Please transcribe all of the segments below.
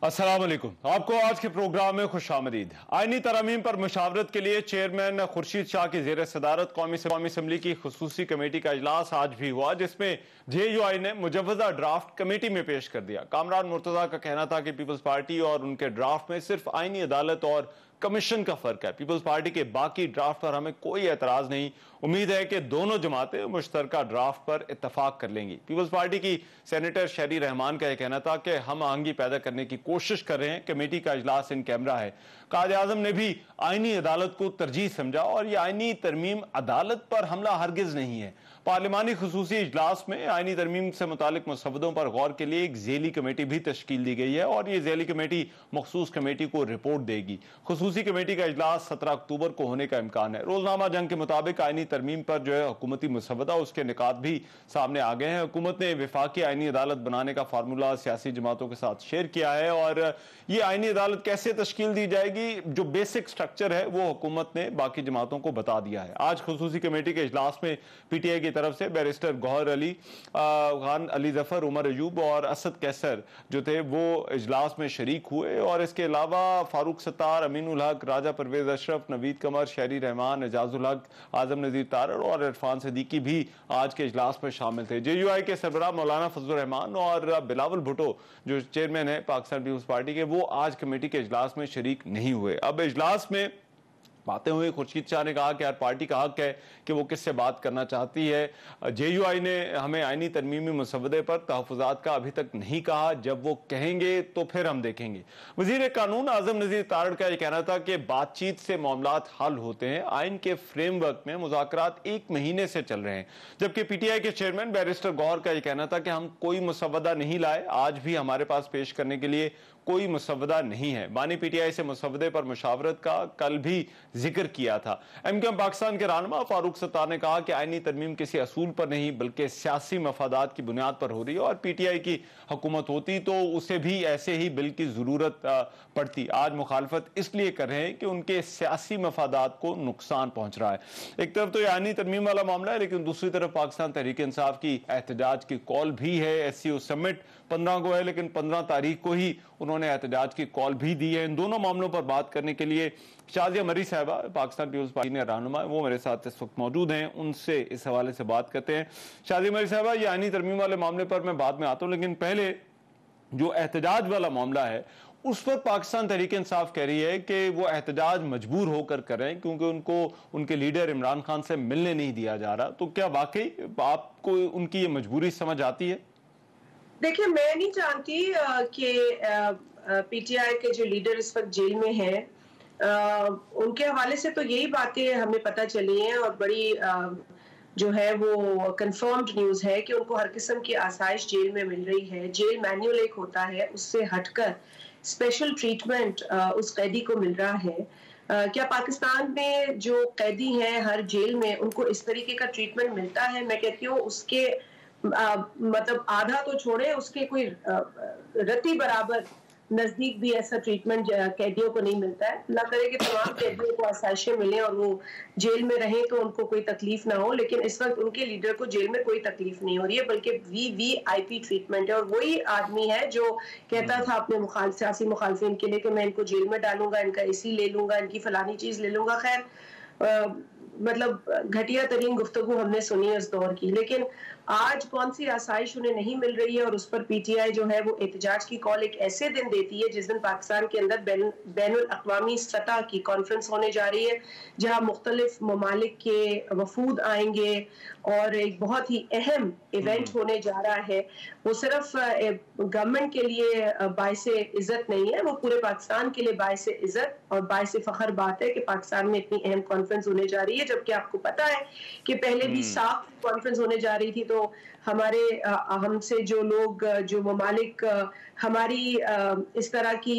अस्सलाम वालेकुम। आपको आज के प्रोग्राम में खुशामदीद। आईनी तरमीम पर मुशावरत के लिए चेयरमैन खुर्शीद शाह की ज़ेर सदारत कौमी असम्बली की खुसूसी कमेटी का इजलास आज भी हुआ, जिसमें JUI ने मुजव्वजा ड्राफ्ट कमेटी में पेश कर दिया। कामरान मुर्तजा का कहना था कि पीपल्स पार्टी और उनके ड्राफ्ट में सिर्फ आईनी अदालत और कमीशन का फर्क है। पीपल्स पार्टी के बाकी ड्राफ्ट पर हमें कोई एतराज नहीं। उम्मीद है कि दोनों जमातें मुश्तरका ड्राफ्ट पर इत्तफाक कर लेंगी। पीपल्स पार्टी की सेनेटर शहरी रहमान का यह कहना था कि हम आहंगी पैदा करने की कोशिश कर रहे हैं। कमेटी का इजलास इन कैमरा है। कायद आजम ने भी आईनी अदालत को तरजीह समझा और यह आईनी तरमीम अदालत पर हमला हरगिज नहीं है। पार्लिमानी खुसूसी इजलास में आईनी तरमीम से मुतालिक मसवदों पर गौर के लिए एक झेली कमेटी भी तश्कील दी गई है और ये झेली कमेटी मखसूस कमेटी को रिपोर्ट देगी। खुसूसी कमेटी का इजलास 17 अक्टूबर को होने का इम्कान है। रोजनामा जंग के मुताबिक आईनी तरमीम पर जो है हुकूमती मसवदा, उसके निकात भी सामने आ गए हैं। हुकूमत ने वफाकी आईनी अदालत बनाने का फार्मूला सियासी जमातों के साथ शेयर किया है और ये आईनी अदालत कैसे तश्कील दी जाएगी, जो बेसिक स्ट्रक्चर है वो हुकूमत ने बाकी जमातों को बता दिया है। आज खुसूसी कमेटी के इजलास में PTI की तरफ से बैरिस्टर गौहर अली खान, अली जफर, उमर अयूब और असद कैसर जो थे वो इजलास में शरीक हुए और इसके अलावा फारूक सत्तार, अमीनुल हक, राजा परवेज अशरफ, नवीद कमर, शहरी रहमान, एजाजुल हक, आजम नजीर तारड़ और इरफान सिद्दीकी भी आज के इजलास में शामिल थे। JUI के सरबराह मौलाना फजलुर रहमान और बिलावल भुट्टो जो चेयरमैन है पाकिस्तान पीपल्स पार्टी के, वो आज कमेटी के इजलास में शरीक नहीं हुए। अब इजलास में बातें हुई। खुर्शीद शाह ने कहा कि यार पार्टी का हक है कि वो किससे बात करना चाहती है। JUI ने हमें आईनी तरमीमी मसवदे पर तहफ़्फ़ुज़ात का अभी तक नहीं कहा, जब वो कहेंगे तो फिर हम देखेंगे। वज़ीर कानून आज़म नज़ीर तारड़ का यह कहना था कि बातचीत से मामलात हल होते हैं। आइन के फ्रेमवर्क में मुज़ाकरात 1 महीने से चल रहे हैं, जबकि PTI के चेयरमैन बैरिस्टर गौहर का यह कहना था कि हम कोई मसवदा नहीं लाए, आज भी हमारे पास पेश करने के लिए कोई मसवदा नहीं है। बानी PTI से मसवदे पर मुशावरत का कल भी जिक्र किया था। MQM पाकिस्तान के रहनुमा फारूक सत्तार ने कहा कि आईनी तरमीम किसी असूल पर नहीं बल्कि सियासी मफादात की बुनियाद पर हो रही है और PTI की हुकूमत होती तो उसे भी ऐसे ही बिल की जरूरत पड़ती। आज मुखालफत इसलिए कर रहे हैं कि उनके सियासी मफादात को नुकसान पहुंच रहा है। एक तरफ तो आईनी तरमीम वाला मामला है, लेकिन दूसरी तरफ पाकिस्तान तहरीक इंसाफ की एहतजाज की कॉल भी है। SCO समिट 15 को है, लेकिन 15 तारीख को ही उन्होंने एहतजाज की कॉल भी दी है। इन दोनों मामलों पर बात करने के लिए शाजिया मरी साहबा, पाकिस्तान पीपल्स पार्टी ने रहनुमा, वो मेरे साथ इस वक्त मौजूद हैं। उनसे इस हवाले से बात करते हैं। शाजिया मरी साहबा, ये आईनी तरमीम वाले मामले पर मैं बाद में आता हूँ, लेकिन पहले जो एहतजाज वाला मामला है उस पर पाकिस्तान तहरीक इंसाफ कह रही है कि वो एहतजाज मजबूर होकर कर रहे हैं क्योंकि उनको उनके लीडर इमरान खान से मिलने नहीं दिया जा रहा। तो क्या वाकई आपको उनकी ये मजबूरी समझ आती है? देखिए, मैं नहीं जानती कि PTI के जो लीडर इस वक्त जेल में हैं, उनके हवाले से तो यही बातें हमें पता चली हैं और बड़ी जो है वो कंफर्म्ड न्यूज़ है कि उनको हर किस्म की आसाइश जेल में मिल रही है। जेल मैनुअल एक होता है, उससे हटकर स्पेशल ट्रीटमेंट उस कैदी को मिल रहा है। क्या पाकिस्तान में जो कैदी हैं हर जेल में उनको इस तरीके का ट्रीटमेंट मिलता है? मैं कहती हूँ उसके मतलब आधा तो छोड़े, उसके कोई रत्ती बराबर नजदीक भी ऐसा ट्रीटमेंट कैदियों को नहीं मिलता है। अल्लाह करे कि तमाम कैदियों को आसाइशें मिले और वो जेल में रहें तो उनको कोई तकलीफ ना हो, लेकिन इस वक्त उनके लीडर को जेल में कोई तकलीफ नहीं हो रही है, बल्कि VVIP ट्रीटमेंट है। और वही आदमी है जो कहता था अपने सियासी मुखालफिन के लिए कि मैं इनको जेल में डालूंगा, इनका AC ले लूंगा, इनकी फलानी चीज ले लूंगा। खैर मतलब घटिया तरीन गुफ्तगू हमने सुनी है उस दौर की, लेकिन आज कौन सी आसाइश उन्हें नहीं मिल रही है और उस पर PTI जो है वो एहतजाज की कॉल एक ऐसे दिन देती है जिस दिन पाकिस्तान के अंदर बैनुल अक़वामी सतह की कॉन्फ्रेंस होने जा रही है, जहां मुख्तलिफ ममालिक के वफूद आएंगे और एक बहुत ही अहम इवेंट होने जा रहा है। वो सिर्फ गवर्नमेंट के लिए बाइसे इज्जत नहीं है, वो पूरे पाकिस्तान के लिए बाइसे इज्जत और बाइसे फख्र बात है कि पाकिस्तान में इतनी अहम कॉन्फ्रेंस होने जा रही है। जबकि आपको पता है कि पहले भी साफ कॉन्फ्रेंस होने जा रही थी, तो हमारे हमसे जो लोग, जो ममालिक हमारी इस तरह की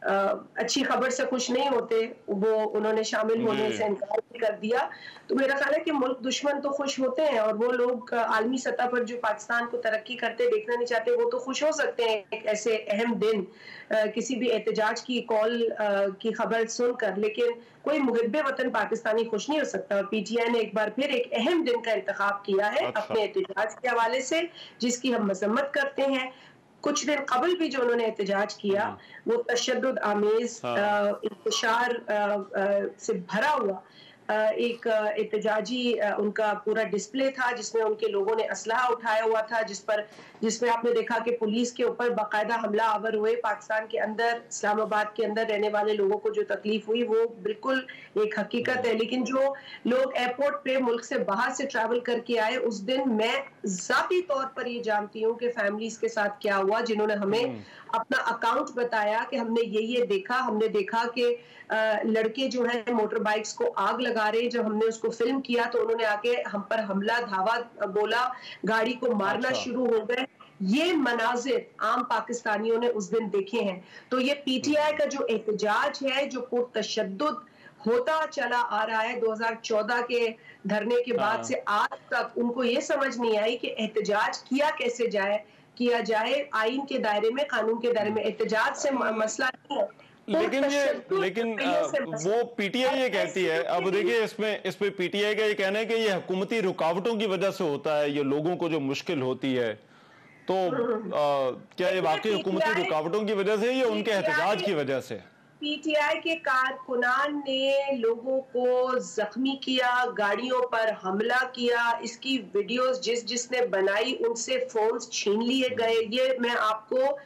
अच्छी खबर से खुश नहीं होते, वो उन्होंने शामिल होने से इनकार कर दिया। तो मेरा ख्याल है कि मुल्क दुश्मन तो खुश होते हैं और वो लोग आलमी सतह पर जो पाकिस्तान को तरक्की करते देखना नहीं चाहते, वो तो खुश हो सकते हैं एक ऐसे अहम दिन किसी भी एहतजाज की कॉल की खबर सुनकर, लेकिन कोई मुहिब्बे वतन पाकिस्तानी खुश नहीं हो सकता। और PTI ने एक बार फिर एक अहम दिन का इंतखाब किया है अपने एहतजाज के हवाले से, जिसकी हम मजम्मत करते हैं। कुछ दिन कबल भी जो उन्होंने एहतजाज किया वो तशद्दुद आमेज इंतशार से भरा हुआ एक एहतजाजी उनका पूरा डिस्प्ले था, जिसमें उनके लोगों ने असलहा उठाया हुआ था, जिसमें आपने देखा कि पुलिस के ऊपर बाकायदा हमला आवर हुए। पाकिस्तान के अंदर, इस्लामाबाद के अंदर रहने वाले लोगों को जो तकलीफ हुई वो बिल्कुल एक हकीकत है। लेकिन जो लोग एयरपोर्ट पे मुल्क से बाहर से ट्रैवल करके आए, उस दिन मैं जाती तौर पर ये जानती हूँ कि फैमिलीज के साथ क्या हुआ, जिन्होंने हमें अपना अकाउंट बताया कि हमने ये देखा। हमने देखा कि लड़के जो है मोटर बाइक्स को आग लगा रहे। जब हमने उसको फिल्म किया तो उन्होंने आके हम पर हमला धावा बोला, गाड़ी को मारना शुरू हो गए। ये मनाजिर आम पाकिस्तानियों ने उस दिन देखे हैं। तो ये पीटीआई का जो एहतजाज है, जो पुरतशद्दुद होता चला आ रहा है 2014 के धरने के बाद से आज तक, उनको ये समझ नहीं आई कि एहतजाज किया जाए आइन के दायरे में, कानून के दायरे में। एहतजाज से मसला नहीं है, लेकिन वो पीटीआई ये कहती है। अब देखिए इसमें पीटीआई का ये कहना है कि ये हुकूमती रुकावटों की वजह से होता है, ये लोगों को जो मुश्किल होती है। तो क्या ये वाकई हुकूमती रुकावटों की वजह से या उनके एहतजाज की वजह से? पीटीआई के कारकुनान ने लोगों को जख्मी किया, गाड़ियों पर हमला किया। इसकी वीडियोस जिसने बनाई उनसे फोन्स छीन लिए गए। ये मैं आपको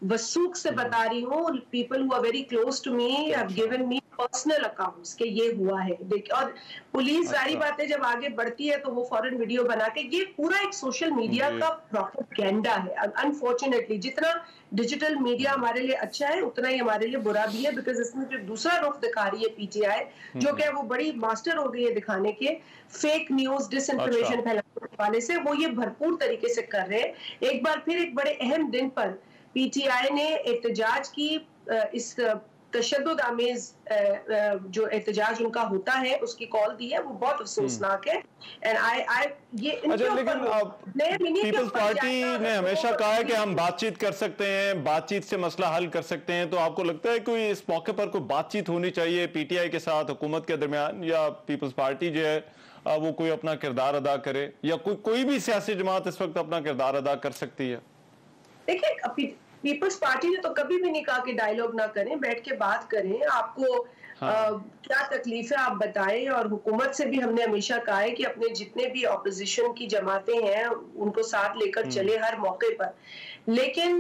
वसूख से बता रही हूँ। People who are very close to me have given me personal accounts के ये हुआ है। देखिए, और पुलिस सारी बातें जब आगे बढ़ती है तो वो फौरन वीडियो बना के, ये पूरा एक सोशल मीडिया का प्रोपेगेंडा है। अनफॉर्चुनेटली जितना डिजिटल मीडिया हमारे लिए अच्छा है उतना ही हमारे लिए बुरा भी है, बिकॉज इसमें जो दूसरा रुख दिखा रही है पीटीआई, जो क्या वो बड़ी मास्टर हो गई है दिखाने के, फेक न्यूज डिसइंफॉर्मेशन फैलाने वाले से, वो ये भरपूर तरीके से कर रहे हैं। एक बार फिर एक बड़े अहम दिन पर पीटीआई ने एहतजाज की, इस तशद्दुद आमेज जो एहतजाज उनका होता है उसकी कॉल दी है। वो बहुत अफसोसनाक है। एंड ये लेकिन पीपल्स पार्टी ने हमेशा कहा है कि हम बातचीत कर सकते हैं, बातचीत से मसला हल कर सकते हैं। तो आपको लगता है कोई इस मौके पर कोई बातचीत होनी चाहिए पीटीआई के साथ हुकूमत के दरमियान, या पीपल्स पार्टी जो है वो कोई अपना किरदार अदा करे, या कोई भी सियासी जमात इस वक्त अपना किरदार अदा कर सकती है? देखिए, पीपल्स पार्टी ने तो कभी भी नहीं कहा कि डायलॉग ना करें, बैठ के बात करें। आपको क्या तकलीफ है आप बताएं। और हुकूमत से भी हमने हमेशा कहा है कि अपने जितने भी ऑपोजिशन की जमातें हैं उनको साथ लेकर चले हर मौके पर। लेकिन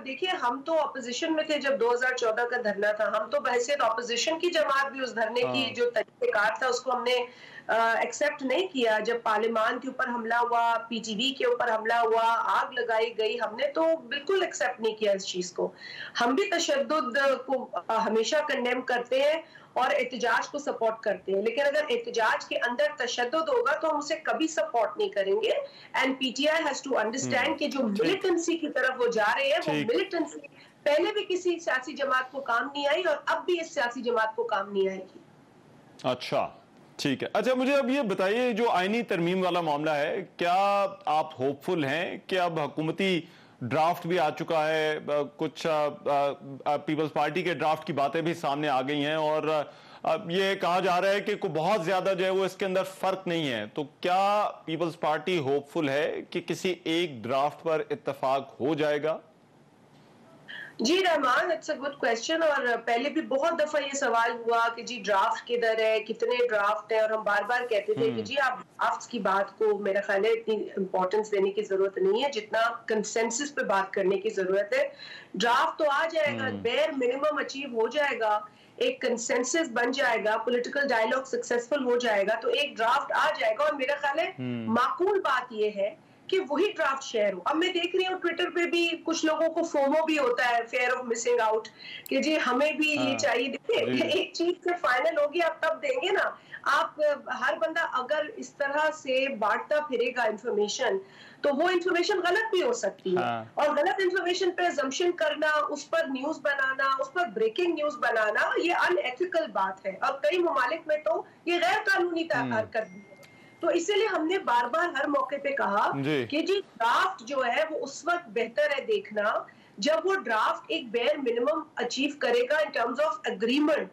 देखिए, हम तो ऑपोजिशन में थे जब 2014 का धरना था। हम तो बहैसियत ऑपोजिशन की जमात भी उस धरने की जो तरीकेकार था उसको हमने एक्सेप्ट नहीं किया। जब पार्लियामान के ऊपर हमला हुआ, पीटीवी के ऊपर हमला हुआ, आग लगाई गई, हमने तो बिल्कुल एक्सेप्ट नहीं किया इस चीज को। हम भी तशद्दुद को हमेशा कंडेम करते हैं और एहतजाज को सपोर्ट करते हैं। लेकिन अगर एहतजाज के अंदर तशद्दुद होगा तो हम उसे कभी सपोर्ट नहीं करेंगे। And PTI has to understand कि जो मिलिटेंसी की तरफ वो जा रहे हैं, वो मिलिटेंसी पहले भी किसी सियासी जमात को काम नहीं आई और अब भी इस सियासी जमात को काम नहीं आएगी। अच्छा, ठीक है। अच्छा, मुझे अब ये बताइए, जो आईनी तरमीम वाला मामला है, क्या आप होपफुल हैं कि अब हुकूमती ड्राफ्ट भी आ चुका है, कुछ पीपल्स पार्टी के ड्राफ्ट की बातें भी सामने आ गई हैं, और अब ये कहा जा रहा है कि कोई बहुत ज्यादा जो है वो इसके अंदर फर्क नहीं है, तो क्या पीपल्स पार्टी होपफुल है कि किसी एक ड्राफ्ट पर इत्तेफाक हो जाएगा? जी Rahman, it's a good question. और पहले भी बहुत दफा ये सवाल हुआ कि जी ड्राफ्ट किधर है, कितने ड्राफ्ट है, और हम बार बार कहते थे कि जी आप ड्राफ्ट्स की बात को मेरा ख्याल है इतनी इंपॉर्टेंस देने की जरूरत नहीं है जितना कंसेंसस पे बात करने की जरूरत है। ड्राफ्ट तो आ जाएगा, बेयर मिनिमम अचीव हो जाएगा, एक कंसेंसस बन जाएगा, पॉलिटिकल डायलॉग सक्सेसफुल हो जाएगा, तो एक ड्राफ्ट आ जाएगा। और मेरा ख्याल है माकूल बात ये है कि वही ड्राफ्ट शेयर हो। अब मैं देख रही हूँ ट्विटर पे भी कुछ लोगों को फोमो भी होता है, फेयर ऑफ मिसिंग आउट, कि जी हमें भी ये चाहिए। देखिए, एक चीज से फाइनल होगी आप तब देंगे ना। आप हर बंदा अगर इस तरह से बांटता फिरेगा इंफॉर्मेशन तो वो इंफॉर्मेशन गलत भी हो सकती है। और गलत इंफॉर्मेशन पे अजम्पशन करना, उस पर न्यूज बनाना, उस पर ब्रेकिंग न्यूज बनाना, ये अनएथिकल बात है। और कई ममालिक में तो ये गैर कानूनी हरकत भी है। तो इसीलिए हमने बार बार हर मौके पे कहा कि जी ड्राफ्ट जो है वो उस वक्त बेहतर है देखना जब वो ड्राफ्ट एक बेयर मिनिमम अचीव करेगा इन टर्म्स ऑफ एग्रीमेंट।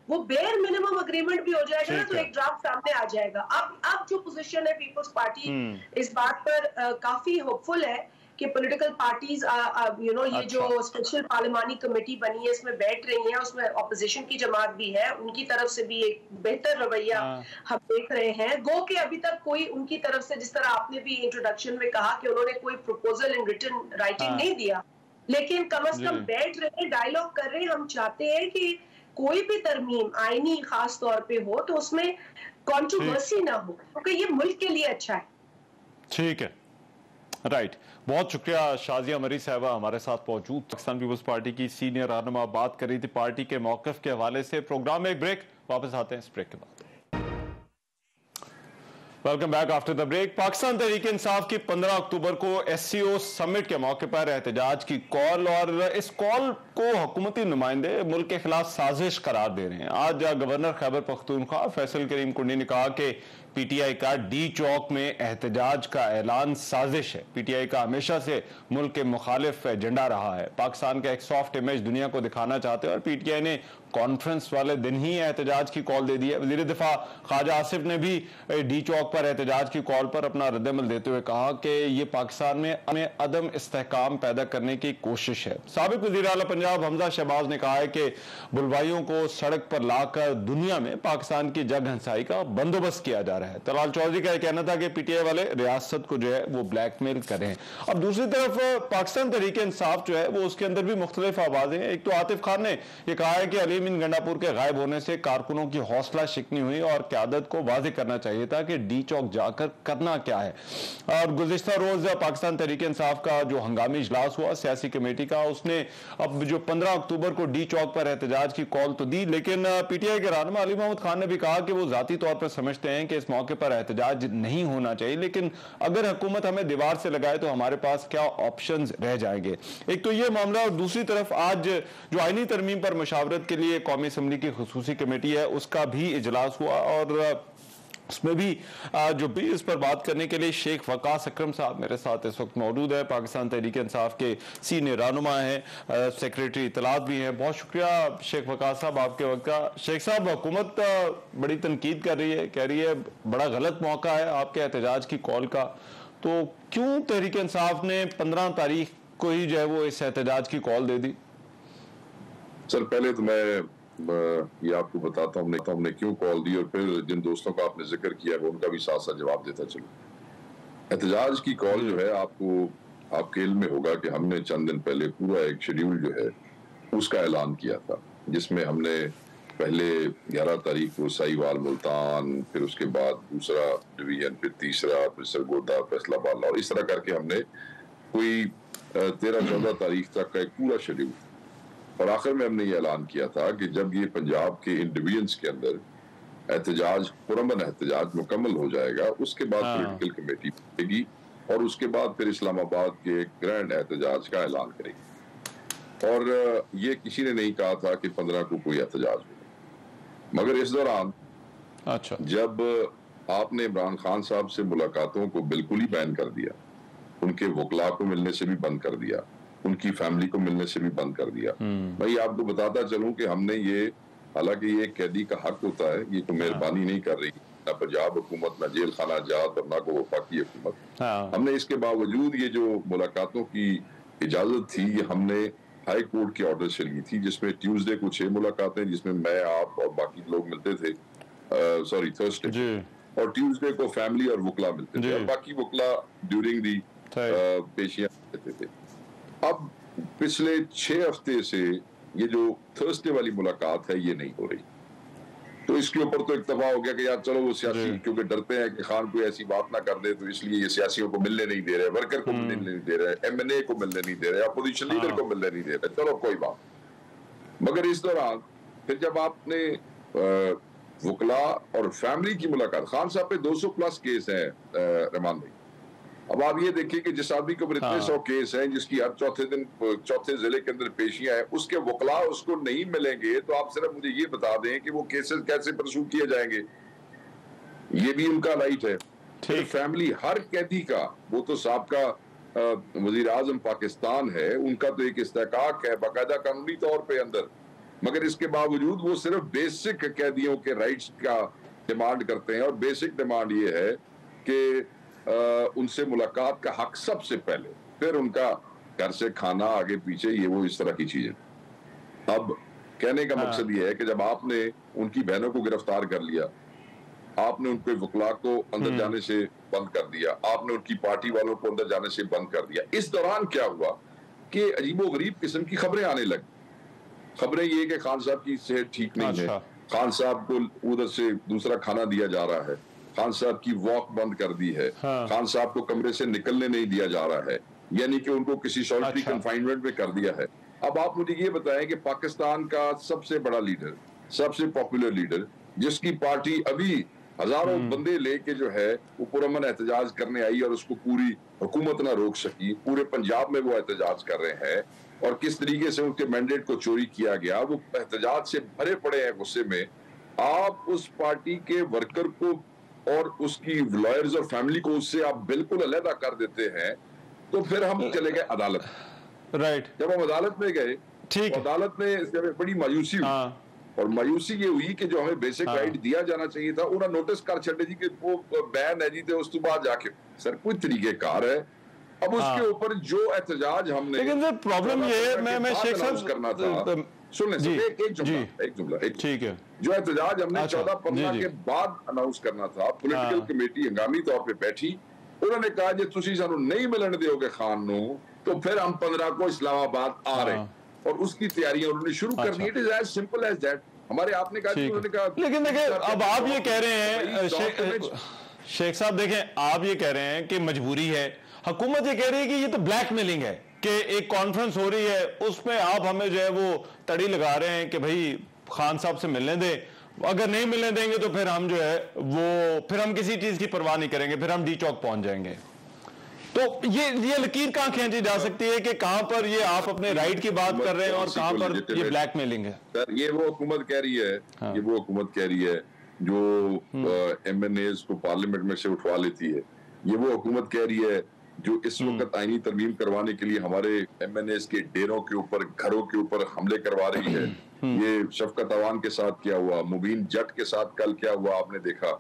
वो बेयर मिनिमम एग्रीमेंट भी हो जाएगा ना, तो एक ड्राफ्ट सामने आ जाएगा। अब जो पोजीशन है पीपल्स पार्टी इस बात पर काफी होपफुल है कि पॉलिटिकल पार्टीज ये जो स्पेशल पार्लिमानी कमेटी बनी है इसमें बैठ रही हैं, उसमें ऑपोजिशन की जमात भी है, उनकी तरफ से भी एक बेहतर रवैया हम देख रहे हैं। गो कि अभी तक कोई उनकी तरफ से, जिस तरह आपने भी इंट्रोडक्शन में कहा कि उन्होंने कोई प्रपोजल इन रिटन राइटिंग नहीं दिया, लेकिन कम से कम बैठ रहे हैं, डायलॉग कर रहे हैं। हम चाहते हैं कि कोई भी तरमीम आईनी खास तौर पे हो तो उसमें कंट्रोवर्सी ना हो, क्योंकि ये मुल्क के लिए अच्छा है। ठीक है, राइट, बहुत शुक्रिया शाजिया मरी साहबा हमारे साथ मौजूद। पाकिस्तान पीपल्स पार्टी की सीनियर रहनुमा बात कर रही थी पार्टी के मौक़िफ़ के हवाले से। प्रोग्राम में एक ब्रेक, वापस आते हैं इस ब्रेक के बाद। Welcome back after the break. Pakistan Tehreek Insaf की 15 अक्टूबर को SCO समिट के मौके पर एहतजाज की कॉल, और इस कॉल को हुकूमती नुमाइंदे मुल्क के खिलाफ साजिश करार दे रहे हैं। आज गवर्नर खैबर पख्तूनख्वा फैसल करीम कुंडी ने कहा कि PTI का D चौक में एहतजाज का ऐलान साजिश है। PTI का हमेशा से मुल्क के मुखालिफ एजेंडा रहा है। पाकिस्तान का एक सॉफ्ट इमेज दुनिया को दिखाना चाहते हैं और PTI ने कॉन्फ्रेंस वाले दिन ही एहतजाज की कॉल दे दी है। वज़ीर दिफा ख्वाजा आसिफ ने भी D चौक पर एहतजाज की कॉल पर अपना रद्दअमल देते हुए कहा कि ये पाकिस्तान में अदम इस्तेहकाम पैदा करने की कोशिश है। साबिक वज़ीर आला पंजाब हमजा शहबाज ने कहा है कि बुलवाइयों को सड़क पर लाकर दुनिया में पाकिस्तान की जग हंसाई का बंदोबस्त किया जा रहा है। तलाल चौधरी का यह कहना था कि PTI वाले रियासत को जो है वो ब्लैकमेल करें। अब दूसरी तरफ पाकिस्तान तहरीक इंसाफ जो है वो उसके अंदर भी मुख्तलिफ आवाजें हैं। एक तो आतिफ खान ने यह कहा है कि अली मीन गंडापुर के गायब होने से कारकुनों की हौसला शिकनी हुई और क़यादत को वाज़ेह करना चाहिए था कि D चौक जाकर करना क्या है। और गुज़िश्ता रोज पाकिस्तान तहरीक इंसाफ का जो हंगामी इजलास हुआ सियासी कमेटी का, उसने अब जो 15 अक्टूबर को D चौक पर एहतजाज की कॉल तो दी, लेकिन PTI के रहनुमा अली महमूद खान ने भी कहा कि वो जाती तौर पर समझते हैं कि इस मौके पर एहतजाज नहीं होना चाहिए, लेकिन अगर हुकूमत हमें दीवार से लगाए तो हमारे पास क्या ऑप्शंस रह जाएंगे। एक तो ये मामला, और दूसरी तरफ आज जो आईनी तरमीम पर मशावरत के लिए कौमी असम्बली की खुसूसी कमेटी है उसका भी इजलास हुआ, और उसमें भी जो भी इस पर बात करने के लिए शेख वकास अकरम साहब मेरे साथ इस वक्त मौजूद है। पाकिस्तान तहरीक इंसाफ के सीनियर रहनुमा हैं, सेक्रेटरी इत्तलात भी हैं। बहुत शुक्रिया शेख वकास साहब आपके वक्त का। शेख साहब, हुकूमत बड़ी तनकीद कर रही है, कह रही है बड़ा गलत मौका है आपके एहतजाज की कॉल का, तो क्यों तहरीक इंसाफ ने 15 तारीख को ही जो है वो इस एहतजाज की कॉल दे दी? सर, पहले तो मैं ये आपको बताता हूँ हमने क्यों कॉल दी, और फिर जिन दोस्तों का आपने जिक्र किया है उनका भी साथ साथ जवाब देता चलो। एहतजाज की कॉल जो है आपके इल्म में होगा कि हमने चंद दिन पहले पूरा एक शेड्यूल जो है उसका ऐलान किया था, जिसमें हमने पहले 11 तारीख को साहिवाल मुल्तान, फिर उसके बाद दूसरा डिवीजन, फिर तीसरा, फिर सरगोदा, फैसलाबाद, और इस तरह करके हमने कोई 13-14 तारीख तक का एक पूरा शेड्यूल, और आखिर में हमने ये ऐलान किया था कि जब ये पंजाब के इन डिवीजन्स के अंदर एहतजाज, पुरअमन एहतजाज मुकम्मल हो जाएगा, उसके बाद पॉलिटिकल कमेटी बनेगी और उसके बाद फिर इस्लामाबाद के ग्रैंड एहतजाज का ऐलान करेगी। और ये किसी ने नहीं कहा था कि 15 को कोई एहतजाज हो, मगर इस दौरान जब आपने इमरान खान साहब से मुलाकातों को बिल्कुल ही बैन कर दिया, उनके वकला को मिलने से भी बंद कर दिया, उनकी फैमिली को मिलने से भी बंद कर दिया। भाई आपको बताता चलूं कि हमने ये, हालांकि ये कैदी का हक होता है, ये तो मेहरबानी नहीं कर रही ना पंजाब हुकूमत, ना जेल खाना आजाद, और ना को वफाकी हुकूमत। हमने इसके बावजूद ये जो मुलाकातों की इजाजत थी, ये हमने हाई कोर्ट के ऑर्डर से ली थी, जिसमें ट्यूसडे को 6 मुलाकातें, जिसमें मैं, आप और बाकी लोग मिलते थे, सॉरी थर्सडे, और ट्यूसडे को फैमिली और वकला मिलते थे, और बाकी वकला ड्यूरिंग दी पेशियां देते थे। अब पिछले 6 हफ्ते से ये जो थर्सडे वाली मुलाकात है ये नहीं हो रही, तो इसके ऊपर तो इत्तफाक हो गया कि यार चलो वो सियासी, क्योंकि डरते हैं कि खान कोई ऐसी बात ना कर दे, तो इसलिए ये सियासियों को मिलने नहीं दे रहे, वर्कर को मिलने नहीं दे रहे, MNA को मिलने नहीं दे रहे, अपोजिशन लीडर को मिलने नहीं दे रहे, चलो कोई बात। मगर इस दौरान फिर जब आपने वकला और फैमिली की मुलाकात, खान साहब पे 200+ केस है रहमान भाई, अब आप ये देखिए कि जिस आदमी के ऊपर इतने 100 केस हैं, जिसकी हर चौथे जिले के अंदर पेशियां हैं, उसके वकला उसको नहीं मिलेंगे, तो आप सिर्फ मुझे ये बता दें कि वो केसेस कैसे परसू किए जाएंगे, ये भी उनका राइट है। फिर फैमिली, हर कैदी का, वो तो साहब का वजीर आजम पाकिस्तान है, उनका तो एक इस्तेहकाक है बाकायदा कानूनी तौर पे अंदर, मगर इसके बावजूद वो सिर्फ बेसिक कैदियों के राइट्स का डिमांड करते हैं, और बेसिक डिमांड ये है कि उनसे मुलाकात का हक सबसे पहले फिर उनका घर से खाना आगे पीछे ये वो इस तरह की चीजें। अब कहने का मकसद ये है कि जब आपने उनकी बहनों को गिरफ्तार कर लिया, आपने उनके वकला को अंदर जाने से बंद कर दिया, आपने उनकी पार्टी वालों को अंदर जाने से बंद कर दिया, इस दौरान क्या हुआ कि अजीबोगरीब किस्म की खबरें आने लगी। खबरें ये कि खान साहब की सेहत ठीक नहीं है, खान साहब को उधर से दूसरा खाना दिया जा रहा है, खान साहब की वॉक बंद कर दी है, खान साहब को कमरे से निकलने नहीं दिया जा रहा है, यानी कि उनको किसी सॉलिटरी कंफाइनमेंट में कर दिया है। अब आप मुझे ये बताएं कि पाकिस्तान का सबसे बड़ा लीडर, सबसे पॉपुलर लीडर, जिसकी पार्टी अभी हजारों बंदे लेके जो है वो पुरअमन एहतजाज करने आई और उसको पूरी हुकूमत ना रोक सकी, पूरे पंजाब में वो एहतजाज कर रहे हैं, और किस तरीके से उनके मैंडेट को चोरी किया गया, वो एहतजाज से भरे पड़े हैं गुस्से में। आप उस पार्टी के वर्कर को और उसकी लॉयर्स और फैमिली को उससे आप बिल्कुल अलग कर देते हैं, तो फिर हम चले गए अदालत। राइट, जब हम अदालत में गए, ठीक, तो अदालत में बड़ी मायूसी हुई, और मायूसी ये हुई कि जो हमें बेसिक राइट दिया जाना चाहिए था, उन्हें नोटिस कर छड़े जी कि वो बैन है जी, तो उस तो बाद जाके सर कोई तरीकेकार है। अब उसके ऊपर जो एहतजाज हमने, लेकिन सर प्रॉब्लम ये है, मैं शेख साहब करना था, सुन ले एक जुमला, ठीक है, जो एहतजाज हमने 14-15 के बाद अनाउंस करना था, पॉलिटिकल कमेटी हंगामी तौर पे बैठी, उन्होंने कहा जी तुसी सानू नहीं मिलन दोगे खान नू, तो फिर हम 15 को इस्लामाबाद आ रहे, और उसकी तैयारियां उन्होंने शुरू कर दी। It is as simple as that. हमारे आपने कहा, उन्होंने कहा, लेकिन देखिए अब आप ये कह रहे हैं शेख साहब, देखें आप ये कह रहे हैं कि मजबूरी है, हुकूमत ये कह रही है कि ये तो ब्लैकमेलिंग है, कि एक कॉन्फ्रेंस हो रही है उसमें आप हमें जो है वो तड़ी लगा रहे हैं कि भाई खान साहब से मिलने दें, अगर नहीं मिलने देंगे तो फिर हम जो है वो फिर हम किसी चीज की परवाह नहीं करेंगे, फिर हम डी चौक पहुंच जाएंगे। तो ये लकीर कहां खींची जा सकती है कि कहां पर ये आप अपने राइट की बात कर रहे हैं और कहां पर ये ब्लैकमेलिंग है? सर ये वो हुकूमत कह रही है, ये वो हुकूमत कह रही है जो एमएनएज को पार्लियामेंट में से उठवा लेती है, ये वो हुकूमत कह रही है जो इस वक्त आईनी तरमीम करवाने के लिए हमारे एमएनएज के डेरों के ऊपर, घरों के ऊपर हमले करवा रही है। ये शफकत अवान के साथ क्या हुआ, मुबीन जट के साथ कल क्या हुआ आपने देखा,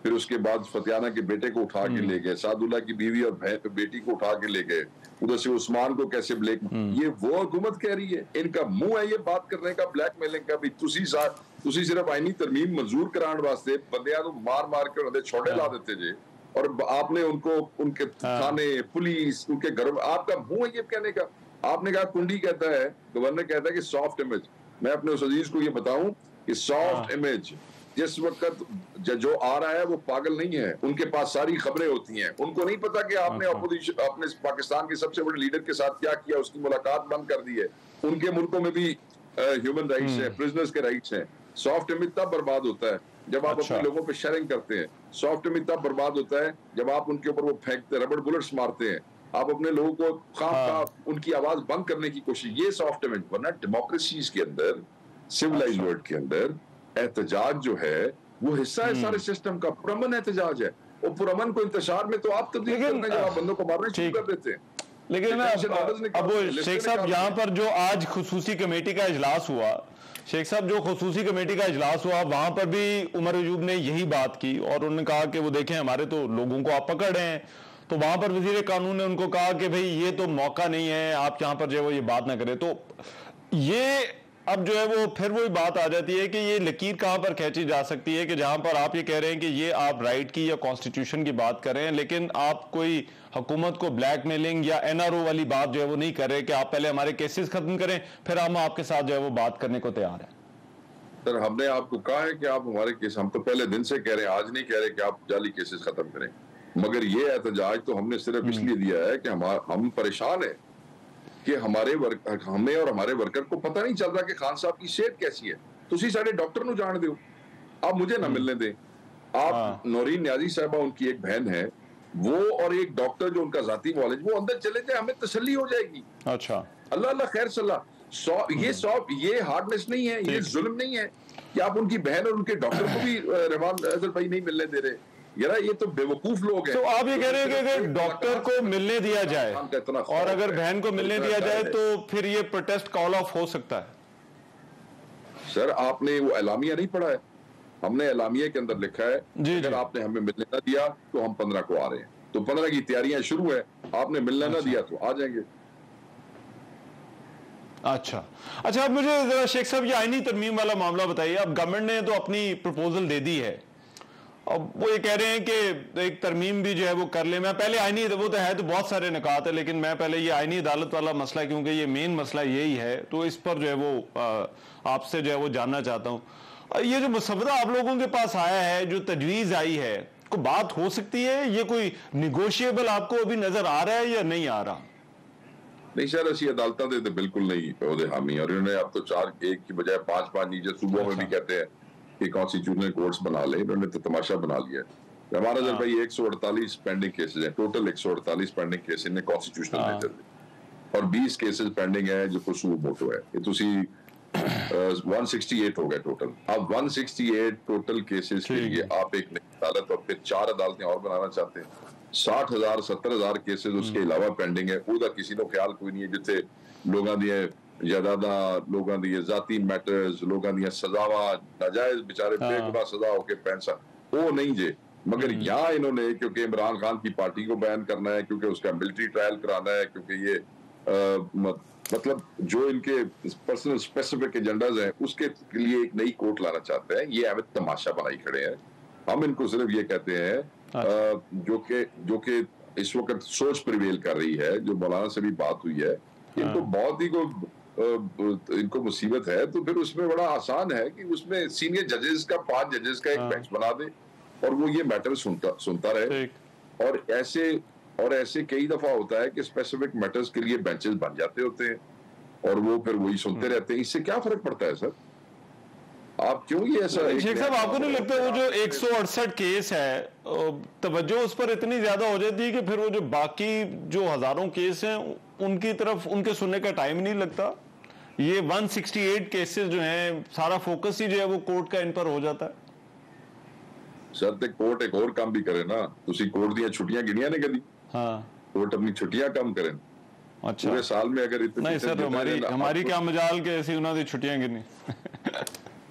फिर उसके बाद फतियाना के बेटे को उठा के ले गए, सादुल्ला की बीवी और बेटी को उठा के ले गए, उधर से उस्मान को कैसे ब्लैक, ये वो हुकूमत कह रही है, इनका मुंह है ये बात करने का, ब्लैकमेलिंग का भी। तुसी सिर्फ आईनी तरमीम मंजूर कराने वास्ते बंदियां को मार मार के उन्हें छोड़े ला देते जे, और आपने उनको उनके थाने, पुलिस, उनके घर, आपका मुंह है ये कहने का। आपने कहा कुंडी कहता है, गवर्नर कहता है कि सॉफ्ट इमेज, मैं अपने उस अजीज को ये बताऊं कि सॉफ्ट इमेज जिस वक्त जो आ रहा है वो पागल नहीं है, उनके पास सारी खबरें होती हैं, उनको नहीं पता कि आपने अपोजिशन, अपने पाकिस्तान के सबसे बड़े लीडर के साथ क्या किया, उसकी मुलाकात बंद कर दी है। उनके मुल्कों में भी ह्यूमन राइट्स हैं, प्रिजनर्स के राइट्स हैं। सॉफ्ट इमेज तब बर्बाद होता है जब आप अपने लोगों पे शेयरिंग करते हैं, सॉफ्ट इमेज तब बर्बाद होता है जब आप उनके ऊपर वो फेंकते, रबड़ बुलेट्स मारते हैं, आप अपने लोगों को खाम उनकी आवाज बंद करने की कोशिश, ये सॉफ्ट इमेज। वरना डेमोक्रेसीज के अंदर, सिविलाइज्ड वर्ल्ड के अंदर एहतजाज जो है वो हिस्सा है सारे सिस्टम का, पुरअमन एहतजाज है, और पुरअमन को इंतशार में तो आप तब्दील करने जब आप बंदों को मारने शुरू कर देते हैं। लेकिन अब शेख साहब यहाँ पर जो आज खुसूसी कमेटी का इजलास हुआ, शेख साहब जो खुसूसी कमेटी का इजलास हुआ, वहां पर भी उमर अयूब ने यही बात की और उन्होंने कहा कि वो देखें हमारे तो लोगों को आप पकड़ रहे हैं, तो वहां पर वजीर कानून ने उनको कहा कि भाई ये तो मौका नहीं है, आप यहाँ पर जो है वो ये बात ना करें। तो ये अब जो है वो फिर वही बात आ जाती है कि ये लकीर कहां पर खींची जा सकती है कि जहां पर आप ये कह रहे हैं कि ये आप राइट की या कॉन्स्टिट्यूशन की बात कर रहे हैं, लेकिन आप कोई हुकूमत को ब्लैकमेलिंग या एनआरओ वाली बात जो है वो नहीं कर रहे कि आप पहले हमारे केसेस खत्म करें फिर हम आपके साथ जो है वो बात करने को तैयार हैं। सर हमने आपको कहा है कि आप हमारे केस, हम तो पहले दिन से कह रहे हैं, आज नहीं कह रहे कि आप जाली केसेस खत्म करें, मगर ये एहतजाज तो हमने सिर्फ इसलिए दिया है कि हम परेशान है कि हमें और हमारे वर्कर को पता नहीं चल रहा कि खान साहब की सेहत कैसी है। तुसी साढ़े डॉक्टर नू जान दो, आप मुझे ना मिलने दें। आप नौरीन न्याजी साहबा, उनकी एक बहन है, वो और एक डॉक्टर जो उनका जाती नॉलेज, वो अंदर चले जाए, हमें तसल्ली हो जाएगी। अच्छा, अल्लाह अल्लाह खैर सल्लाह। ये हार्डनेस नहीं है, ये जुल्म नहीं है कि आप उनकी बहन और उनके डॉक्टर को भी रहमान अजहर भाई नहीं मिलने दे रहे। यार ये तो बेवकूफ लोग हैं। तो आप ये कह रहे हैं कि अगर डॉक्टर को मिलने दिया जाए और अगर बहन को मिलने दिया जाए तो फिर ये प्रोटेस्ट कॉल ऑफ हो सकता है? सर आपने वो एलामिया नहीं पढ़ा है? हमने एलामिया के अंदर लिखा है अगर आपने हमें मिलने ना दिया तो हम 15 को आ रहे हैं। तो 15 की तैयारियां शुरू है, आपने मिलने ना दिया तो आ जाएंगे। अच्छा अच्छा, अब मुझे जरा शेख साहब ये आईनी तरमीम वाला मामला बताइए। अब गवर्नमेंट ने तो अपनी प्रपोजल दे दी है, अब वो ये कह रहे हैं कि एक तरमीम भी जो है वो कर ले। मैं पहले आईनी, वो तो है तो बहुत सारे निकात है, लेकिन मैं पहले ये आईनी अदालत वाला मसला, क्योंकि ये मेन मसला यही है, तो इस पर जो है वो आपसे जो है वो जानना चाहता हूँ। ये जो मुसवदा आप लोगों के पास आया है, जो तजवीज़ आई है, कोई बात हो सकती है, ये कोई निगोशिएबल आपको अभी नजर आ रहा है या नहीं आ रहा? नहीं सर, ऐसी अदालतें देते बिल्कुल नहीं ओहदे हामी, और इन्होंने अब तो 4 1 की बजाय 5 नीचे सुबह में भी कहते हैं कि कॉन्स्टिट्यूशनल कोर्ट्स बना ले। इन्होंने तो तमाशा बना लिया है। हमारा जब भाई 148 पेंडिंग केसेस हैं, टोटल 148 पेंडिंग केसेस ने कॉन्स्टिट्यूशनल में चल रहे, और 20 केसेस पेंडिंग है जो सुओ मोटो है। ये तुसी 168 हो गए टोटल। अब 168 टोटल केसेस के लिए आप एक नई अदालत और फिर 4 अदालतें और बनाना चाहते हैं। 60,000 70,000 केसेस उसके अलावा पेंडिंग है। ਉਹਦਾ ਕਿਸੇ ਨੂੰ ਖਿਆਲ ਕੋਈ ਨਹੀਂ ਹੈ, ਜਿੱਥੇ ਲੋਕਾਂ ਦੀਆਂ ਜਾਇਦਾਦਾਂ, ਲੋਕਾਂ ਦੀ ਜ਼ਾਤੀ ਮੈਟਰਸ, ਲੋਕਾਂ ਦੀਆਂ ਸਜ਼ਾਵਾਂ ਨਾਜਾਇਜ਼ बेचारे बेगुनाह सजा होके पैसा वो नहीं जे। मगर यहाँ इन्होंने, क्योंकि इमरान खान की पार्टी को बैन करना है, क्योंकि उसका मिलिट्री ट्रायल कराना है, क्योंकि ये मतलब जो इनके पर्सनल स्पेसिफिक एजेंडाज हैं उसके लिए एक नई कोर्ट लाना चाहते हैं। ये अभी तमाशा बनाई खड़े हैं। हम इनको सिर्फ ये कहते हैं जो कि इस वक्त सोच प्रिवेल कर रही है, जो मौलाना से भी बात हुई है, इनको बहुत ही इनको मुसीबत है, तो फिर उसमें बड़ा आसान है कि उसमें सीनियर जजेस का 5 जजेस का एक बेंच बना दे और वो ये मैटर सुनता रहे। और ऐसे कई दफा होता है कि स्पेसिफिक मैटर्स के लिए बेंचेस बन जाते होते हैं और वो फिर वही सुनते रहते हैं। इससे क्या फर्क पड़ता है सर? आप क्यों ये ऐसा? शेख साहब, आपको नहीं लगता वो जो 168 केस है, तवज्जो उस पर इतनी ज्यादा हो जाती है कि फिर वो जो बाकी जो हजारों केस हैं उनकी तरफ उनके सुनने का टाइम नहीं लगता? ये 168 केसेस जो हैं, सारा फोकस ही जो है वो कोर्ट का इन पर हो जाता है। सर ते कोर्ट एक और काम भी करे ना, तुसी कोर्ट दी छुट्टियां गिनिया ने कदी? हाँ, कोर्ट अपनी छुट्टियां कम करें। अच्छा, पूरे साल में अगर इतने नहीं सर, हमारी क्या मजाल के ऐसी उन्होंने छुट्टियां गिनी।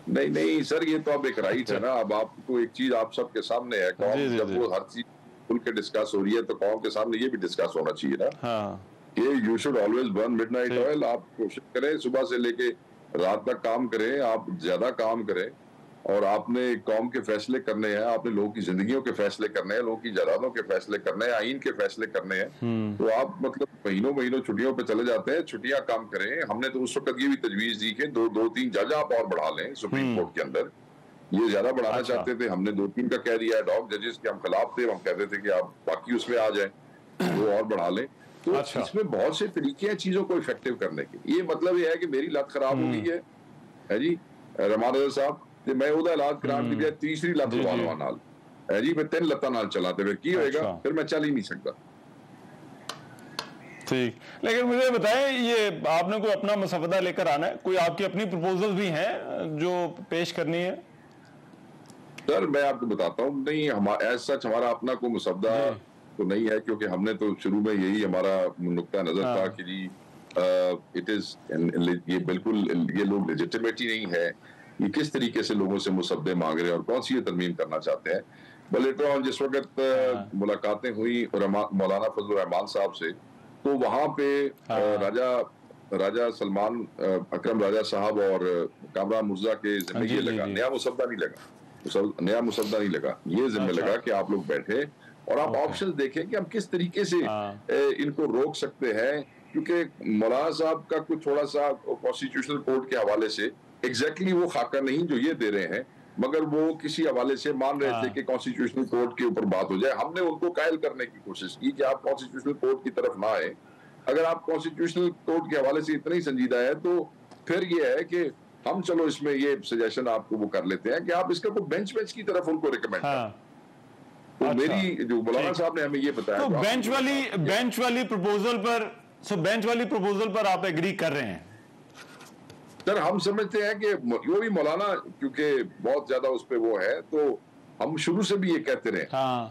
नहीं सर, ये तो अब एक राइट है ना। अब आपको एक चीज आप सबके सामने है, कौम जब वो हर चीज खुल के डिस्कस हो रही है तो कौम के सामने ये भी डिस्कस होना चाहिए ना। हाँ, ये you should always burn midnight oil. आप कोशिश करें सुबह से लेके रात तक काम करें, आप ज्यादा काम करें, और आपने कौम के फैसले करने हैं, आपने लोगों की जिंदगियों के फैसले करने हैं, लोगों की जायदादों के फैसले करने हैं, आईन के फैसले करने हैं। तो आप मतलब महीनों छुट्टियों पे चले जाते हैं। छुट्टियां कम करें। हमने तो उस वक्त ये भी तजवीज दी कि 2-3 जज आप और बढ़ा लें सुप्रीम कोर्ट के अंदर। ये ज्यादा बढ़ाना चाहते थे, हमने 2-3 का कह दिया। डॉग जजेस के हम खिलाफ थे, हम कहते थे कि आप बाकी उसमें आ जाए, वो और बढ़ा लें। तो इसमें बहुत से तरीके हैं चीजों को इफेक्टिव करने के। ये मतलब ये है कि मेरी लत खराब हो गई है जी रहमान रजा साहब, मैं ਉਹਦਾ इलाज कराने की बजाय तीसरी लत लवाना नाल है जी, मैं 3 लत्तां नाल चलाते हुए की होएगा? फिर मैं चल ही नहीं सकता। ठीक, लेकिन मुझे बताएं, ये आपने कोई अपना मसवदा लेकर आना है? कोई आपकी अपनी प्रपोजल भी हैं जो पेश करनी है? सर मैं आपको बताता हूँ, नहीं सच हमारा अपना कोई मसवदा तो नहीं है, क्योंकि हमने तो शुरू में यही हमारा नुक्ता नजर था कि जी इट इज, ये बिल्कुल ये लोग लेजिटिमेट ही नहीं है। ये किस तरीके से लोगों से मुसद्दे मांग रहे हैं और कौन सी ये तरमीम करना चाहते हैं। बलेटर जिस वक्त मुलाकातें हुई मौलाना फजल रहमान साहब से, तो वहां पे राजा सलमान अकरम राजा साहब और कामरान मुर्जा के जिम्मे ये लगा, नया मुसद्दा नहीं लगा, ये जिम्मे लगा कि आप लोग बैठे और आप ऑप्शन देखें कि हम किस तरीके से इनको रोक सकते हैं। क्योंकि मौलाना साहब का कुछ थोड़ा सा कॉन्स्टिट्यूशनल कोर्ट के हवाले से एग्जैक्टली वो खाका नहीं जो ये दे रहे हैं, मगर वो किसी हवाले से मान रहे थे कि कॉन्स्टिट्यूशनल कोर्ट के ऊपर बात हो जाए। हमने उनको कायल करने की कोशिश की कि आप कॉन्स्टिट्यूशनल कोर्ट की तरफ ना आए। अगर आप कॉन्स्टिट्यूशनल कोर्ट के हवाले से इतना ही संजीदा है तो फिर ये है कि हम चलो इसमें ये सजेशन आपको वो कर लेते हैं कि आप इसका कोई बेंच की तरफ उनको रिकमेंड करें। तो मेरी जो मौलाना साहब ने हमें ये बताया, तो बेंच वाली प्रपोजल पर आप एग्री कर रहे हैं? सर हम समझते हैं कि वो भी मौलाना क्योंकि बहुत ज्यादा उस पे वो है, तो हम शुरू से भी ये कहते रहे।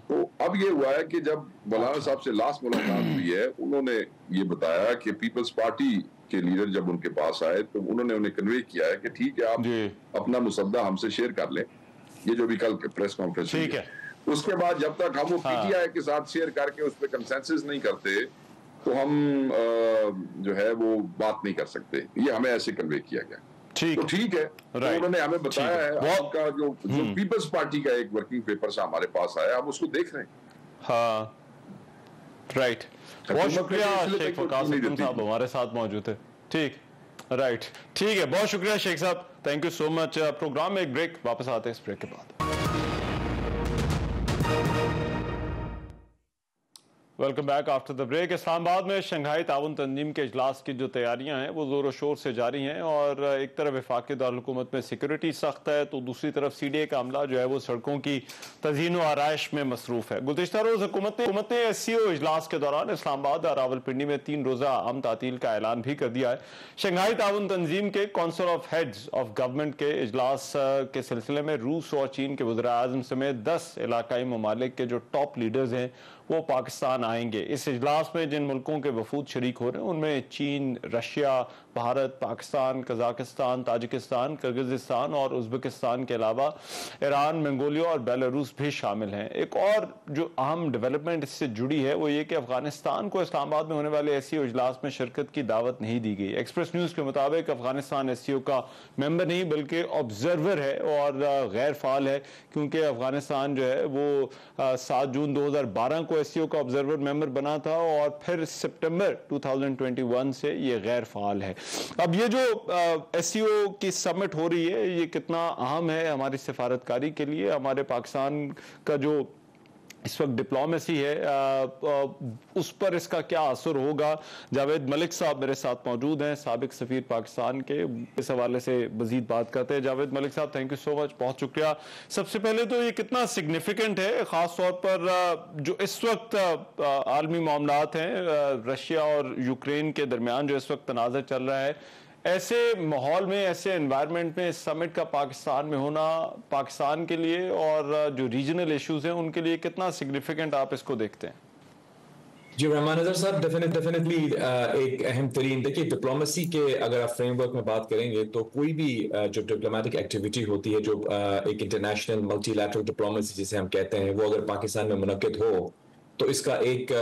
तो अब ये हुआ है कि जब मौलाना साहब से लास्ट मुलाकात हुई है, उन्होंने ये बताया कि पीपल्स पार्टी के लीडर जब उनके पास आए तो उन्होंने उन्हें कन्वे किया है कि ठीक है आप अपना मुसद्दा हमसे शेयर कर लें, ये जो भी कल प्रेस कॉन्फ्रेंस ठीक है। उसके बाद जब तक हम वो पीटीआई के साथ शेयर करके उस पर कंसेंसस नहीं करते तो हम जो है वो बात नहीं कर सकते। ये हमें ऐसे कन्वे किया गया। ठीक, तो ठीक है, तो उन्होंने हमें बताया है आपका जो पीपल्स पार्टी का एक वर्किंग पेपर से हमारे पास आया, हम उसको देख रहे हैं। हाँ, राइट। बहुत शुक्रिया शेख वकास अकरम साहब हमारे साथ मौजूद है। ठीक, राइट, ठीक है, बहुत शुक्रिया शेख साहब, thank you so much. Program में एक ब्रेक, वापस आते हैं इस ब्रेक के बाद। Welcome back after the break. Islamabad में शंघाई ताउन तंजीम के इजलास की जो तैयारियां हैं वो जोर शोर से जारी हैं और एक तरफ वफाकी दारुल-हुकूमत में सिक्योरिटी सख्त है तो दूसरी तरफ CDA का अमला जो है वो सड़कों की तज़ीन व आराइश में मसरूफ है। गुज़िश्ता रोज़ हुकूमत ने SCO इजलास के दौरान इस्लामाबाद और रावलपिंडी में 3 रोज़ा आम तातील का ऐलान भी कर दिया है। शंघाई ताउन तंजीम के council of heads of government के इजलास के सिलसिले में रूस और चीन के वज़ीर आज़म समेत 10 इलाकाई ममालिक के जो टॉप लीडर्स हैं वो पाकिस्तान आएंगे। इस इजलास में जिन मुल्कों के वफूद शरीक हो रहे हैं उनमें चीन, Russia, Bharat, Pakistan, Kazakhstan, Tajikistan, Kyrgyzstan और उज़्बेकिस्तान के अलावा ईरान, मंगोलिया और बेलारूस भी शामिल हैं। एक और जो अहम डेवलपमेंट इससे जुड़ी है वो ये कि अफगानिस्तान को इस्लामाबाद में होने वाले SCO इजलास में शिरकत की दावत नहीं दी गई। एक्सप्रेस न्यूज़ के मुताबिक अफगानिस्तान SCO का मेंबर नहीं बल्कि ऑब्जर्वर है और गैर फाल है, क्योंकि अफगानिस्तान जो है वो 7 जून 2012 को SCO का ऑब्जर्वर मेंबर बना था और फिर सितंबर 2021 से ये गैर फाल है। अब ये जो SCO की समिट हो रही है ये कितना अहम है हमारी सिफारतकारी के लिए, हमारे पाकिस्तान का जो इस वक्त डिप्लोमेसी है उस पर इसका क्या असर होगा। जावेद मलिक साहब मेरे साथ मौजूद हैं, साबिक सफीर पाकिस्तान के, इस हवाले से मजीद बात करते हैं। जावेद मलिक साहब, थैंक यू सो मच, बहुत शुक्रिया। सबसे पहले तो ये कितना सिग्निफिकेंट है ख़ास तौर पर जो इस वक्त आलमी मामलात हैं रशिया और यूक्रेन के दरमियान जो इस वक्त तनाज़ा चल रहा है, ऐसे माहौल में, ऐसे एनवायरनमेंट में इस समिट का पाकिस्तान में होना पाकिस्तान के लिए और जो रीजनल इश्यूज हैं उनके लिए कितना सिग्निफिकेंट आप इसको देखते हैं? जी रहमान नज़र साहब, डेफिनेटली एक अहम तरीन, देखिए डिप्लोमेसी के अगर आप फ्रेमवर्क में बात करेंगे तो कोई भी जो डिप्लोमेटिक एक्टिविटी होती है, जो एक इंटरनेशनल मल्टीलैटरल डिप्लोमेसी जिसे हम कहते हैं, वो अगर पाकिस्तान में मुनक्किद हो तो इसका एक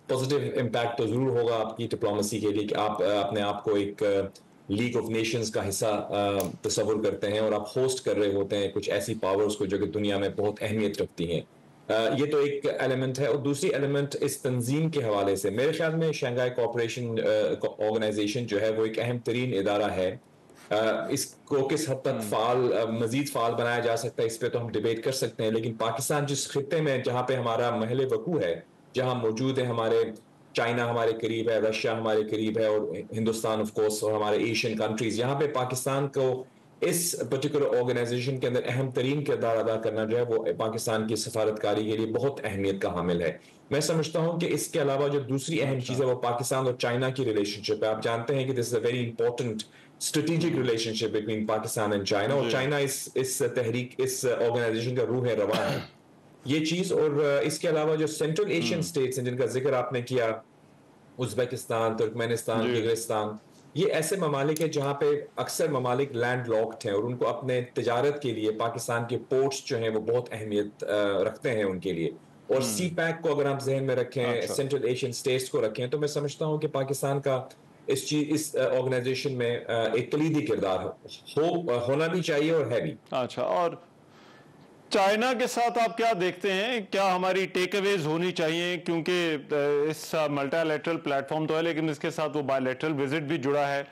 पॉजिटिव इम्पैक्ट तो ज़रूर होगा आपकी डिप्लोमेसी के लिए कि आप अपने आप को एक लीग ऑफ नेशंस का हिस्सा तस्वुर करते हैं और आप होस्ट कर रहे होते हैं कुछ ऐसी पावर्स को जो कि दुनिया में बहुत अहमियत रखती हैं। ये तो एक एलिमेंट है। और दूसरी एलिमेंट इस तंजीम के हवाले से मेरे ख्याल में शंघाई कोऑपरेशन ऑर्गेनाइजेशन जो है वो एक अहम तरीन इदारा है। इसको किस हद तक मजीद फाल बनाया जा सकता है इस पर तो हम डिबेट कर सकते हैं, लेकिन पाकिस्तान जिस खित्ते में जहाँ पे हमारा महल वकू है, जहाँ मौजूद है, हमारे चाइना हमारे करीब है, रशिया हमारे करीब है और हिंदुस्तान ऑफ कोर्स और हमारे एशियन कंट्रीज, यहाँ पे पाकिस्तान को इस पर्टिकुलर ऑर्गेनाइजेशन के अंदर अहम तरीन किरदार अदा करना जो है वो पाकिस्तान की सफारतकारी के लिए बहुत अहमियत का हामिल है। मैं समझता हूँ कि इसके अलावा जो दूसरी अहम चीज़ है वो पाकिस्तान और चाइना की रिलेशनशिप है। आप जानते हैं कि this is a very important strategic relationship between Pakistan and China, और चाइना इस तहरीक, इस ऑर्गेनाइजेशन का रूह रवा है ये चीज़। और इसके अलावा जो सेंट्रल एशियन स्टेट्स हैं जिनका जिक्र आपने किया, उज़्बेकिस्तान, तुर्कमेनिस्तान, किर्गिस्तान, ये ऐसे ममालिक हैं जहाँ पे अक्सर ममालिक लैंड लॉक्ड हैं और उनको अपने तिजारत के लिए पाकिस्तान के पोर्ट्स जो हैं वो बहुत अहमियत रखते हैं उनके लिए। और CPEC को अगर आप जहन में रखें, सेंट्रल एशियन स्टेट्स को रखें, तो मैं समझता हूँ कि पाकिस्तान का इस ऑर्गेनाइजेशन में एक कलीदी किरदार होना भी चाहिए और है भी। अच्छा, और चाइना के साथ आप क्या देखते हैं, क्या हमारी टेक अवेज होनी चाहिए, क्योंकि इस मल्टीलैटरल प्लेटफॉर्म तो है लेकिन इसके साथ वो बायलैटरल विजिट भी जुड़ा है,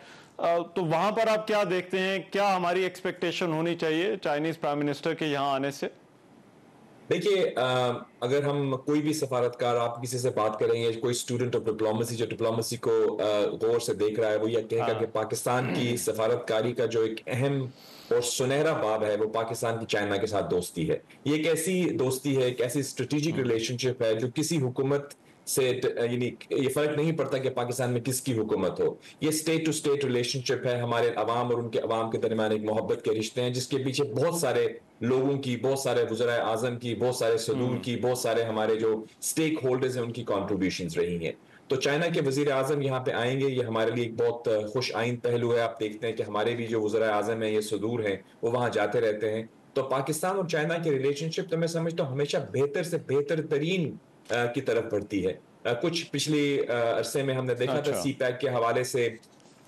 तो वहां पर आप क्या देखते हैं, क्या हमारी एक्सपेक्टेशन होनी चाहिए चाइनीज प्राइम मिनिस्टर के यहाँ आने से? देखिए, अगर हम कोई भी सफारतकार, आप किसी से बात करेंगे, कोई स्टूडेंट ऑफ डिप्लोमेसी जो डिप्लोमेसी को गौर से देख रहा है, वो यह कहेगा कि पाकिस्तान की सफारतकारी का जो एक अहम और सुनहरा बाब है वो पाकिस्तान की चाइना के साथ दोस्ती है। ये एक ऐसी दोस्ती है, एक ऐसी स्ट्रेटेजिक रिलेशनशिप है जो किसी हुकूमत से, यानी ये फर्क नहीं पड़ता कि पाकिस्तान में किसकी हुकूमत हो, ये स्टेट टू स्टेट रिलेशनशिप है। हमारे अवाम और उनके अवाम के दरमियान एक मोहब्बत के रिश्ते हैं जिसके पीछे बहुत सारे लोगों की, बहुत सारे वज़राए आज़म की, बहुत सारे सदूर की, बहुत सारे हमारे जो स्टेक होल्डर्स हैं उनकी कॉन्ट्रीब्यूशंस रही हैं। तो चाइना के वज़ीर आज़म यहाँ पे आएंगे, ये हमारे लिए एक बहुत खुश आइन पहलू है। आप देखते हैं कि हमारे भी जो वज़राए आज़म हैं, ये सदूर हैं, वो वहाँ जाते रहते हैं। तो पाकिस्तान और चाइना की रिलेशनशिप तो मैं समझता हूँ हमेशा बेहतर से बेहतर तरीन की तरफ बढ़ती है। कुछ पिछले अरसे में हमने देखा था CPEC के हवाले से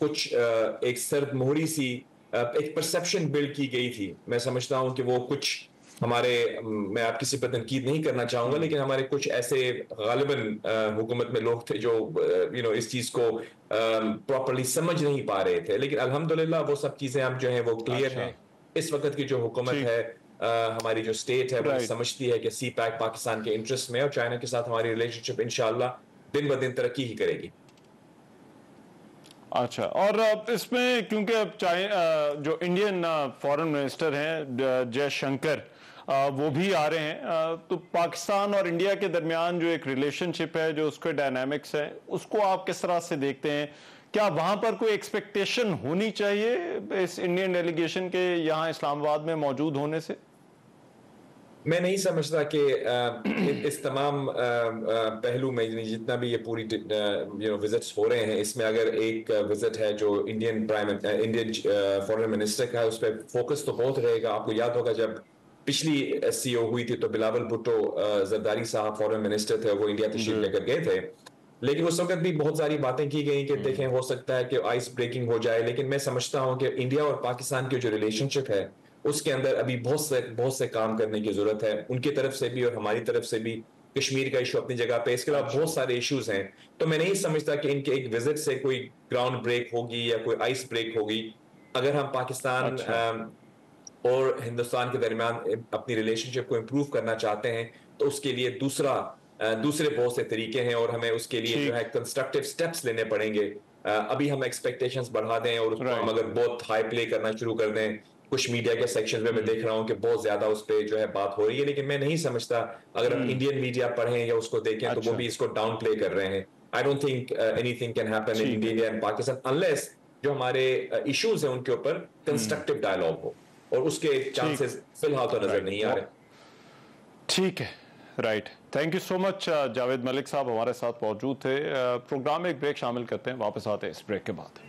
कुछ एक सर्द मोहरी सी एक परसेप्शन बिल्ड की गई थी। मैं समझता हूँ कि वो कुछ हमारे, मैं आप किसी पर तनकीद नहीं करना चाहूंगा, लेकिन हमारे कुछ ऐसे गालिबन हुकूमत में लोग थे जो इस चीज को प्रॉपर्ली समझ नहीं पा रहे थे, लेकिन अल्हम्दुलिल्लाह वो सब चीजें अब जो है वो क्लियर हैं। इस वक्त की जो हुकूमत है, हमारी जो स्टेट है, वो समझती है कि CPEC पाकिस्तान के इंटरेस्ट में, और चाइना के साथ हमारी रिलेशनशिप इंशाल्लाह दिन ब दिन तरक्की ही करेगी। अच्छा, और इसमें क्योंकि अब जो इंडियन फॉरेन मिनिस्टर हैं जयशंकर, वो भी आ रहे हैं, तो पाकिस्तान और इंडिया के दरमियान जो एक रिलेशनशिप है, जो उसके डायनामिक्स है, उसको आप किस तरह से देखते हैं? क्या वहां पर कोई एक्सपेक्टेशन होनी चाहिए इस इंडियन डेलीगेशन के यहाँ इस्लामाबाद में मौजूद होने से? मैं नहीं समझता कि इस तमाम पहलू में जितना भी ये पूरी विजिट्स हो रहे हैं, इसमें अगर एक विजिट है जो इंडियन फॉरेन मिनिस्टर का है, उस पर फोकस तो बहुत रहेगा। आपको याद होगा जब पिछली SCO हुई थी तो बिलावल भुट्टो जरदारी साहब फॉरेन मिनिस्टर थे, वो इंडिया तशरीफ लेकर गए थे, लेकिन उस वक्त भी बहुत सारी बातें की गई कि देखें हो सकता है कि आइस ब्रेकिंग हो जाए। लेकिन मैं समझता हूं कि इंडिया और पाकिस्तान की जो रिलेशनशिप है उसके अंदर अभी बहुत से काम करने की जरूरत है, उनकी तरफ से भी और हमारी तरफ से भी। कश्मीर का इशू अपनी जगह पे, इसके अलावा बहुत सारे इश्यूज हैं, तो मैं नहीं समझता कि इनके एक विजिट से कोई ग्राउंड ब्रेक होगी या कोई आइस ब्रेक होगी। अगर हम पाकिस्तान और हिंदुस्तान के दरमियान अपनी रिलेशनशिप को इम्प्रूव करना चाहते हैं तो उसके लिए दूसरे बहुत से तरीके हैं, और हमें उसके लिए जो है कंस्ट्रक्टिव स्टेप्स लेने पड़ेंगे। अभी हम एक्सपेक्टेशंस बढ़ा दें और उसको हम अगर बहुत हाई प्ले करना शुरू कर दें, कुछ मीडिया के सेक्शन में मैं देख रहा हूं कि बहुत ज्यादा उस पर जो है बात हो रही है, लेकिन मैं नहीं समझता अगर हम इंडियन मीडिया पढ़ें या उसको देखें तो वो भी इसको डाउन प्ले कर रहे हैं। I don't think anything can happen in India and Pakistan unless जो हमारे इश्यूज हैं उनके ऊपर कंस्ट्रक्टिव डायलॉग हो, और उसके चांसेस फिलहाल तो नजर नहीं आ रहे। ठीक है, right. Thank you so much Javed Malik साहब हमारे साथ मौजूद थे। प्रोग्राम में एक ब्रेक शामिल करते हैं, वापस आते हैं इस ब्रेक के बाद।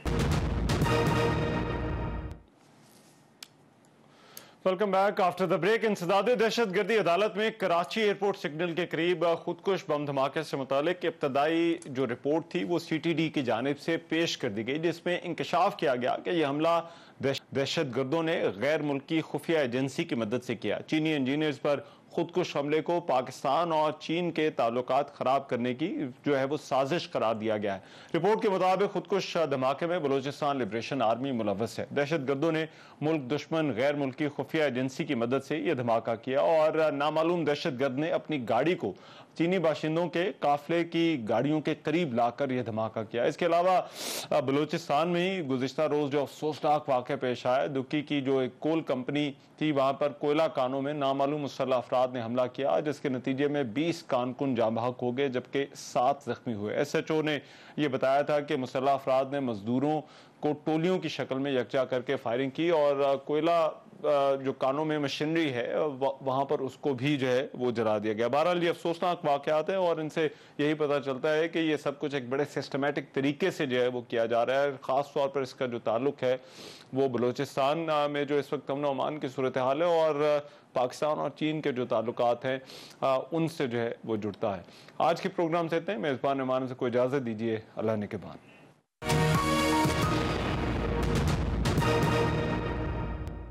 Welcome back after the break. इंसदाद दहशतगर्दी अदालत में कराची एयरपोर्ट सिग्नल के करीब खुदकुश बम धमाके से मुतालिक इब्तदाई जो रिपोर्ट थी वो CTD की जानिब से पेश कर दी गई, जिसमें इंकशाफ किया गया कि यह हमला दहशतगर्दों ने गैर मुल्की खुफिया एजेंसी की मदद से किया। चीनी इंजीनियर्स पर खुदकुश हमले को पाकिस्तान और चीन के ताल्लुकात खराब करने की जो है वो साजिश करार दिया गया है। रिपोर्ट के मुताबिक खुदकुश धमाके में बलूचिस्तान लिबरेशन आर्मी मुलव्वस है। दहशतगर्दों ने मुल्क दुश्मन गैर मुल्की खुफिया एजेंसी की मदद से यह धमाका किया, और नामालूम दहशतगर्द ने अपनी गाड़ी को चीनी बाशिंदों के काफिले की गाड़ियों के करीब लाकर यह धमाका किया। इसके अलावा बलूचिस्तान में ही गुज़िश्ता रोज जो अफसोसनाक वाक़या पेश आया, दुक्की की जो एक कोल कंपनी थी, वहां पर कोयला कानों में नामालूम मुसल्लह अफराद ने हमला किया, जिसके नतीजे में 20 कारकुन जाँ बहक हो गए जबकि 7 जख्मी हुए। SHO ने यह बताया था कि मुसल्लह अफराद ने मजदूरों को टोलियों की शक्ल में यकजा करके फायरिंग की, और कोयला जो कानों में मशीनरी है वहां पर उसको भी जो है वो जला दिया गया। बहरहाल ये अफसोसनाक वाक़यात हैं, और इनसे यही पता चलता है कि ये सब कुछ एक बड़े सिस्टमेटिक तरीके से जो है वो किया जा रहा है। ख़ास तौर पर इसका जो ताल्लुक है वो बलूचिस्तान में जो इस वक्त अमन अमान की सूरत हाल है और पाकिस्तान और चीन के जो ताल्लुकात हैं उनसे जो है वो जुड़ता है। आज के प्रोग्राम से इतने, मेज़बान मेहमान से कोई इजाज़त दीजिए। अल्लाह ने के बाद।